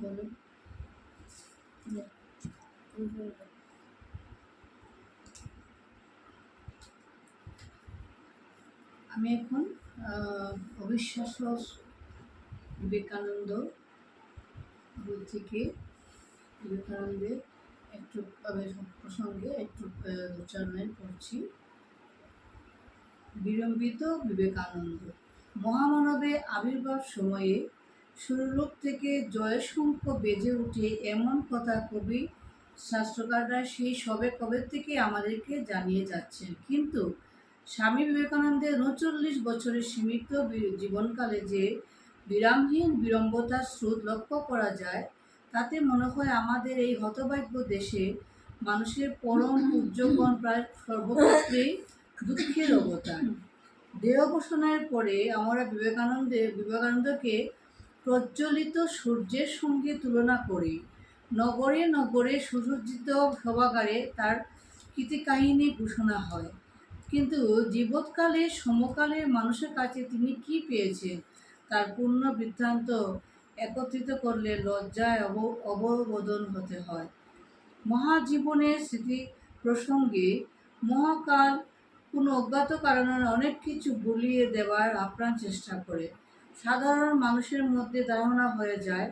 বলো। আমি এখন অবিশ্বাস্য বিবেকানন্দ বই থেকে বিবেকানন্দের একটু প্রসঙ্গে একটু উচ্চারণ করছি। বিলম্বিত বিবেকানন্দ। মহামানবের আবির্ভাব সময়ে সুরলোক থেকে জয়শঙ্খ বেজে উঠে এমন কথা কবি শাস্ত্রকাররা সেই সবে কবে থেকে আমাদেরকে জানিয়ে যাচ্ছেন। কিন্তু স্বামী বিবেকানন্দের ৩৯ বছরের সীমিত জীবনকালে যে বিরামহীন বিড়ম্বতার স্রোত লক্ষ্য করা যায়, তাতে মনে হয় আমাদের এই হতভাগ্য দেশে মানুষের পরম পূজ্যগণ প্রায় সর্বক্ষেত্রেই দুঃখের অবতার। দেহাবসানের পরে আমরা বিবেকানন্দকে প্রজ্বলিত সূর্যের সঙ্গে তুলনা করি। নগরে নগরে সুসজ্জিত সভাগারে তার কীর্তিকাহিনী ঘোষণা হয়। কিন্তু জীবৎকালে সমকালের মানুষের কাছে তিনি কি পেয়েছেন, তার পূর্ণ বৃত্তান্ত একত্রিত করলে লজ্জায় অববোধন হতে হয়। মহাজীবনের স্মৃতি প্রসঙ্গে মহাকাল কোনো অজ্ঞাত কারণে অনেক কিছু ভুলিয়ে দেওয়ার আপ্রাণ চেষ্টা করে। সাধারণ মানুষের মধ্যে ধারণা হয়ে যায়,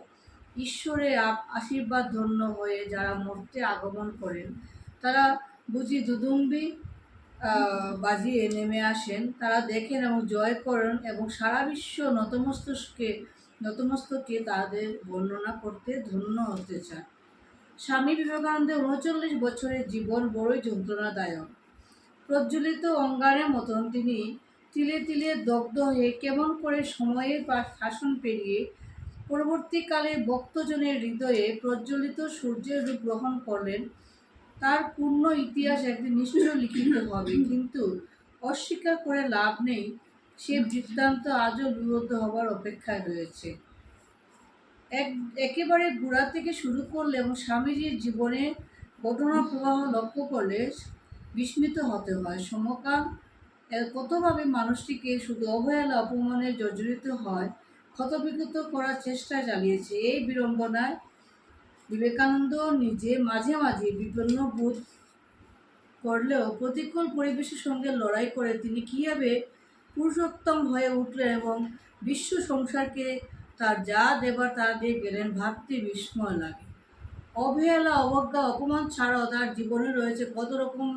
ঈশ্বরের আশীর্বাদ ধন্য হয়ে যারা মূর্তে আগমন করেন তারা বুঝি দুদুম্বি বাজিয়ে নেমে আসেন, তারা দেখেন এবং জয় করেন এবং সারা বিশ্ব নতমস্তকে তাদের বর্ণনা করতে ধন্য হতে চায়। স্বামী বিবেকানন্দের ৩৯ বছরের জীবন বড়ই যন্ত্রণাদায়ক। প্রজ্বলিত অঙ্গারের মতন তিনি তিলে তিলে দগ্ধ হয়ে কেমন করে সময়ের শাসন পেরিয়ে পরবর্তীকালে ভক্তজনের হৃদয়ে প্রজ্বলিত সূর্যের রূপ গ্রহণ করলেন, তার পূর্ণ ইতিহাস একদিন নিশ্চয় লিখিত হবে। কিন্তু অস্বীকার করে লাভ নেই, সে বৃত্তান্ত আজও বিবদ্ধ হবার অপেক্ষায় রয়েছে। একেবারে গোড়া থেকে শুরু করলে এবং স্বামীজির জীবনে ঘটনা প্রবাহ লক্ষ্য করলে বিস্মিত হতে হয়। সমকাল কতভাবে মানুষটিকে শুধু অবহেলা অপমানে জর্জরিত হয়, ক্ষতবিক্ষত করার চেষ্টা চালিয়েছে। এই বিড়ম্বনায় বিবেকানন্দ নিজে মাঝে মাঝে বিপন্ন বোধ করলেও প্রতিকূল পরিবেশের সঙ্গে লড়াই করে তিনি কীভাবে পুরুষোত্তম হয়ে উঠলেন এবং বিশ্ব সংসারকে তার যা দেবার তা দিয়ে গেলেন, ভাবতে বিস্ময় লাগে। অবহেলা, অবজ্ঞা, অপমান ছাড়াও তার জীবনে রয়েছে কত রকম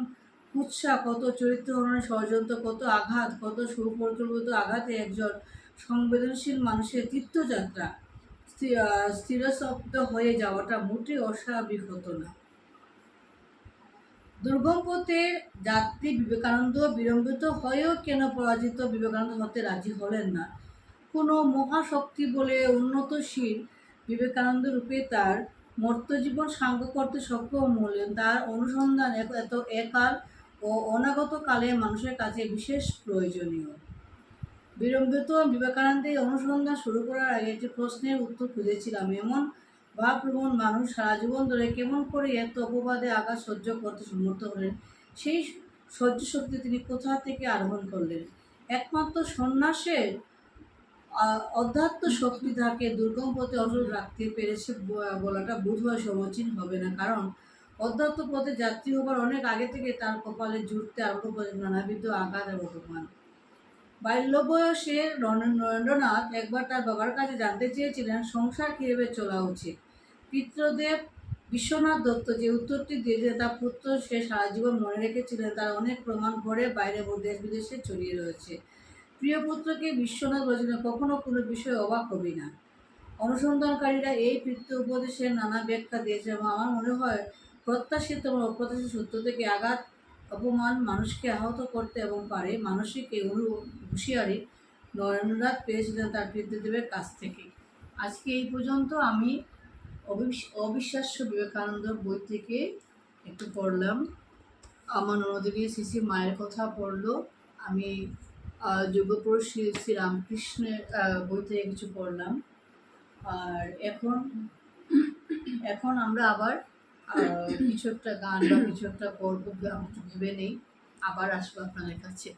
কুৎসা, কত চরিত্রহরণের ষড়যন্ত্র, কত আঘাত, কত সুপরিকল্পিত আঘাতে একজন সংবেদনশীল মানুষের তীর্থযাত্রা স্থিরস্তব্ধ হয়ে যাওয়াটা মোটেই অস্বাভাবিক হতো না। দুর্গম পথের যাত্রী বিবেকানন্দ বিড়ম্বিত হয়েও কেন পরাজিত বিবেকানন্দ হতে রাজি হলেন না? কোনো মহাশক্তি বলে উন্নতশীল বিবেকানন্দ রূপে তার মর্ত্যজীবন সাঙ্গ করতে সক্ষম হলেন। তার অনুসন্ধান এত একাল ও অনাগত কালে মানুষের কাছে বিশেষ প্রয়োজনীয়। বিড়ম্বিত বিবেকানন্দের অনুসন্ধান শুরু করার আগে একটি প্রশ্নের উত্তর খুঁজেছিলাম, এমন ভাবপ্রবণ মানুষ সারা জীবন ধরে কেমন করে এত অপবাদে আঘাত সহ্য করতে সমর্থ হলেন? সেই সহ্য শক্তি তিনি কোথা থেকে আরোহণ করলেন? একমাত্র সন্ন্যাসের অধ্যাত্ম শক্তি তাকে দুর্গম পথে অটল রাখতে পেরেছে বলাটা বোধহয় সমীচীন হবে না, কারণ অধ্যাত্ম পথে যাত্রী হবার অনেক আগে থেকে তার কপালে জুটতে আরম্ভ করে নানাবিধ আঘাত এবং অপমান। বাল্য বয়সে নরেন্দ্রনাথ একবার তার বাবার কাছে জানতে চেয়েছিলেন সংসার কীভাবে চলা উচিত। পিতৃদেব বিশ্বনাথ দত্ত যে উত্তরটি দিয়েছিলেন তার পুত্র সে সারা জীবন মনে রেখেছিলেন, তার অনেক প্রমাণ ঘরে বাইরে এবং দেশ বিদেশে ছড়িয়ে রয়েছে। প্রিয় পুত্রকে বিশ্বনাথ বলেছিলেন, কখনো কোনো বিষয়ে অবাক হবি না। অনুসন্ধানকারীরা এই পিতৃ উপদেশের নানা ব্যাখ্যা দিয়েছে এবং আমার মনে হয় প্রত্যাশিত এবং অপ্রত্যাশিত সত্য থেকে আঘাত অপমান মানুষকে আহত করতে এবং পারে মানসিক এই হুঁশিয়ারি নরেন্দ্রনাথ পেয়েছিলেন তার পিতৃদেবের কাছ থেকে। আজকে এই পর্যন্ত আমি অবিশ্বাস্য বিবেকানন্দ বই থেকে একটু পড়লাম। আমার ননদিনী শ্রী মায়ের কথা পড়লো। আমি যোগপুরুষ শ্রী রামকৃষ্ণের বই থেকে কিছু পড়লাম। আর এখন আমরা আবার কিছু একটা গান বা কিছু একটা করবো, ভেবে নেই, আবার আসবো আপনাদের কাছে।